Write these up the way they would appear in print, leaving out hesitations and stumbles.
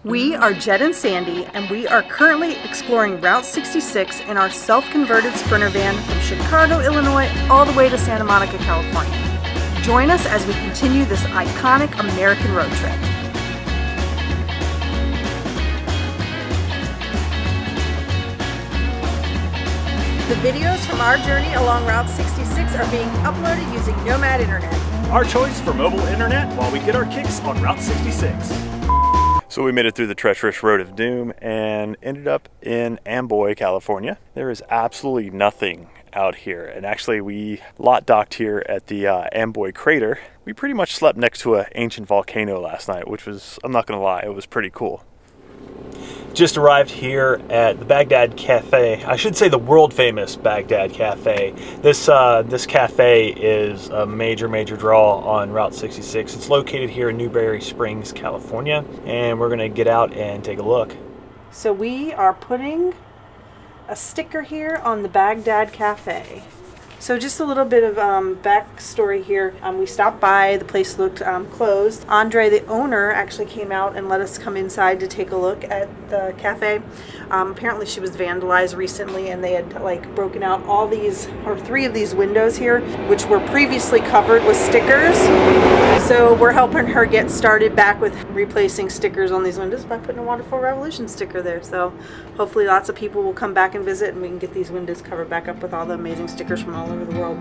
We are Jed and Sandy, and we are currently exploring Route 66 in our self-converted Sprinter van from Chicago, Illinois, all the way to Santa Monica, California. Join us as we continue this iconic American road trip. The videos from our journey along Route 66 are being uploaded using NOMAD INTERNET. Our choice for mobile internet while we get our kicks on Route 66. So we made it through the treacherous road of doom and ended up in Amboy, California. There is absolutely nothing out here. And actually we lot docked here at the Amboy Crater. We pretty much slept next to an ancient volcano last night, which was, I'm not gonna lie, it was pretty cool. Just arrived here at the Baghdad Cafe. I should say the world famous Baghdad Cafe. This cafe is a major draw on Route 66. It's located here in Newberry Springs, California, and we're gonna get out and take a look. So we are putting a sticker here on the Baghdad Cafe. So just a little bit of backstory here. We stopped by, the place looked closed. Andre, the owner, actually came out and let us come inside to take a look at the cafe. Apparently she was vandalized recently and they had like broken out all these, or 3 of these windows here, which were previously covered with stickers. So we're helping her get started back with replacing stickers on these windows by putting a Wanderful Revolution sticker there. So hopefully lots of people will come back and visit and we can get these windows covered back up with all the amazing stickers from all over the world.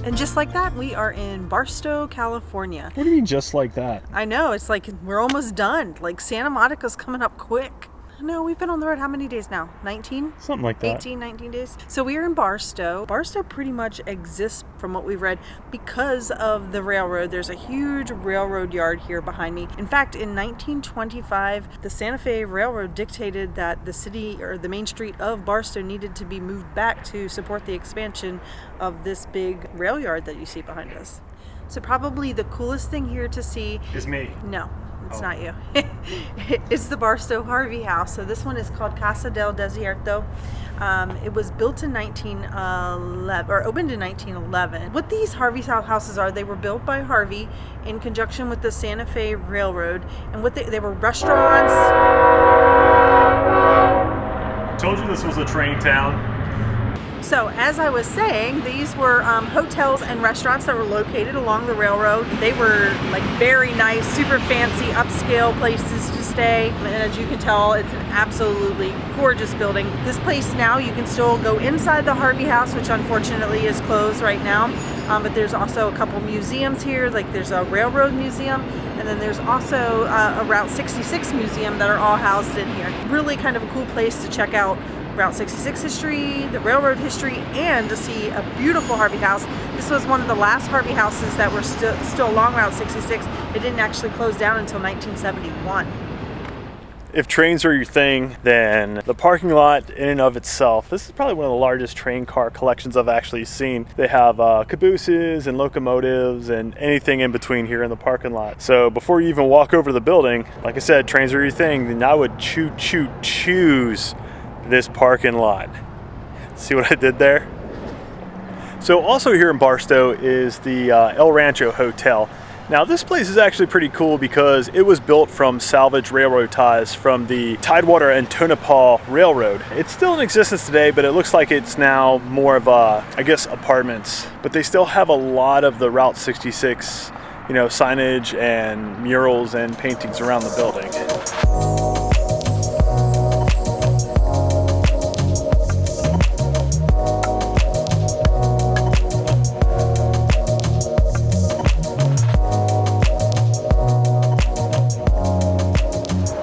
And just like that, we are in Barstow, California. What do you mean just like that? I know, it's like we're almost done. Like Santa Monica's coming up quick. No, we've been on the road how many days now? 19? Something like that. 18, 19 days. So we are in Barstow. Barstow pretty much exists, from what we've read, because of the railroad. There's a huge railroad yard here behind me. In fact, in 1925, the Santa Fe Railroad dictated that the city, or the main street of Barstow, needed to be moved back to support the expansion of this big rail yard that you see behind us. So probably the coolest thing here to see Is me. No. It's not you. It's the Barstow Harvey house. So this one is called Casa del Desierto. It was built in 1911, or opened in 1911. What these Harvey houses are, they were built by Harvey in conjunction with the Santa Fe Railroad. And what they were restaurants. Told you this was a train town. So as I was saying, these were hotels and restaurants that were located along the railroad. They were like very nice, super fancy, upscale places to stay. And as you can tell, it's an absolutely gorgeous building. This place now, you can still go inside the Harvey house, which unfortunately is closed right now. But there's also a couple museums here, like there's a railroad museum, and then there's also a Route 66 museum that are all housed in here. Really kind of a cool place to check out Route 66 history, the railroad history, and to see a beautiful Harvey house. This was one of the last Harvey houses that were still along Route 66. It didn't actually close down until 1971. If trains are your thing, then the parking lot in and of itself, this is probably one of the largest train car collections I've actually seen. They have cabooses and locomotives and anything in between here in the parking lot. So before you even walk over the building, like I said, trains are your thing, then I would choose this parking lot. See what I did there? So also here in Barstow is the El Rancho Hotel. Now this place is actually pretty cool because it was built from salvaged railroad ties from the Tidewater and Tonopah Railroad. It's still in existence today, but it looks like it's now more of I guess apartments. But they still have a lot of the Route 66, signage and murals and paintings around the building.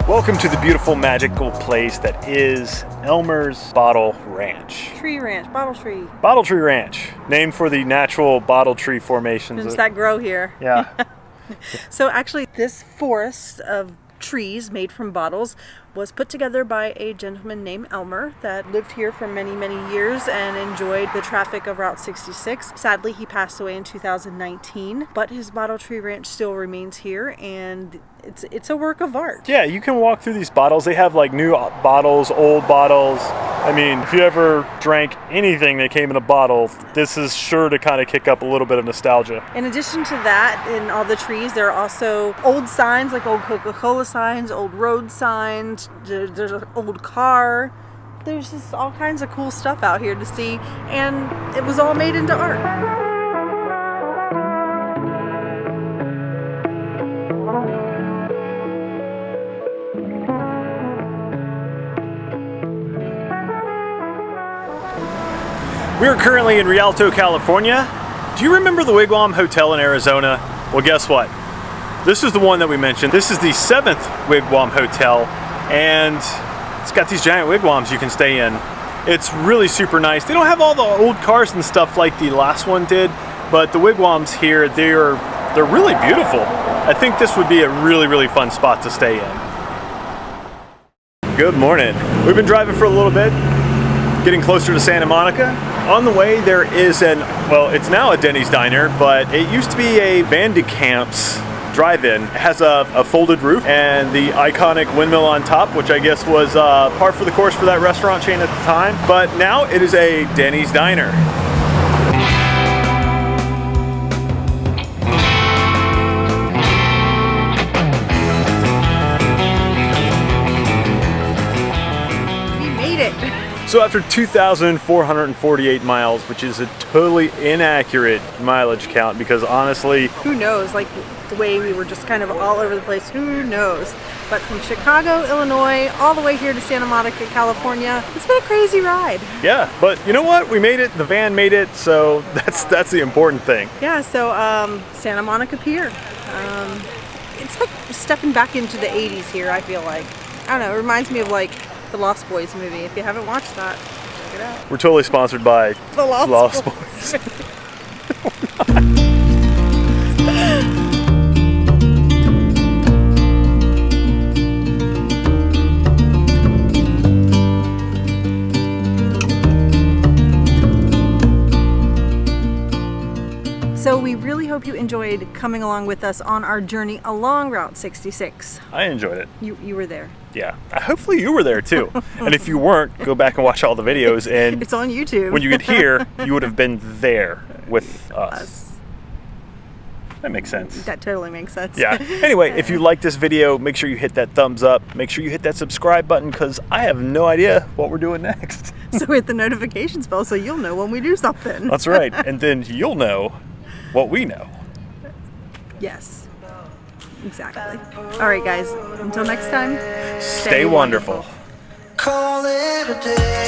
Welcome to the beautiful, magical place that is Elmer's Bottle Ranch. Bottle tree. Bottle Tree Ranch, named for the natural bottle tree formations that grow here. Yeah. So actually this forest of trees made from bottles was put together by a gentleman named Elmer that lived here for many, many years and enjoyed the traffic of Route 66. Sadly, he passed away in 2019, but his bottle tree ranch still remains here, and it's a work of art. Yeah, you can walk through these bottles. They have like new bottles, old bottles. I mean, if you ever drank anything that came in a bottle, this is sure to kind of kick up a little bit of nostalgia. In addition to that, in all the trees, there are also old signs, like old Coca-Cola signs, old road signs, there's an old car. There's just all kinds of cool stuff out here to see, and it was all made into art. We are currently in Rancho, California. Do you remember the Wigwam Hotel in Arizona? Well, guess what? This is the one that we mentioned. This is the 7th Wigwam Hotel, and it's got these giant wigwams you can stay in. It's really super nice. They don't have all the old cars and stuff like the last one did, but the wigwams here, they're really beautiful. I think this would be a really, really fun spot to stay in. Good morning. We've been driving for a little bit, getting closer to Santa Monica. On the way there is well, it's now a Denny's Diner, but it used to be a Van de Kamp's drive-in. It has a folded roof and the iconic windmill on top, which I guess was par for the course for that restaurant chain at the time. But now it is a Denny's Diner. So after 2,448 miles, which is a totally inaccurate mileage count, because honestly, who knows, like the way we were just kind of all over the place, who knows? But from Chicago, Illinois, all the way here to Santa Monica, California, it's been a crazy ride. Yeah, but you know what? We made it, the van made it, so that's the important thing. Yeah, so Santa Monica Pier. It's like stepping back into the 80s here, I feel like. I don't know, it reminds me of like the Lost Boys movie. If you haven't watched that, check it out. We're totally sponsored by the Lost Boys. So we really hope you enjoyed coming along with us on our journey along Route 66. I enjoyed it. You were there. Yeah. Hopefully you were there too. And if you weren't, go back and watch all the videos. And it's on YouTube. When you get here, you would have been there with us. That makes sense. That totally makes sense. Yeah. Anyway, if you like this video, make sure you hit that thumbs up. Make sure you hit that subscribe button, because I have no idea what we're doing next. So hit the notifications bell so you'll know when we do something. That's right. And then you'll know what we know. Yes. Exactly. All right, guys. Until next time, stay wonderful. Call it a day.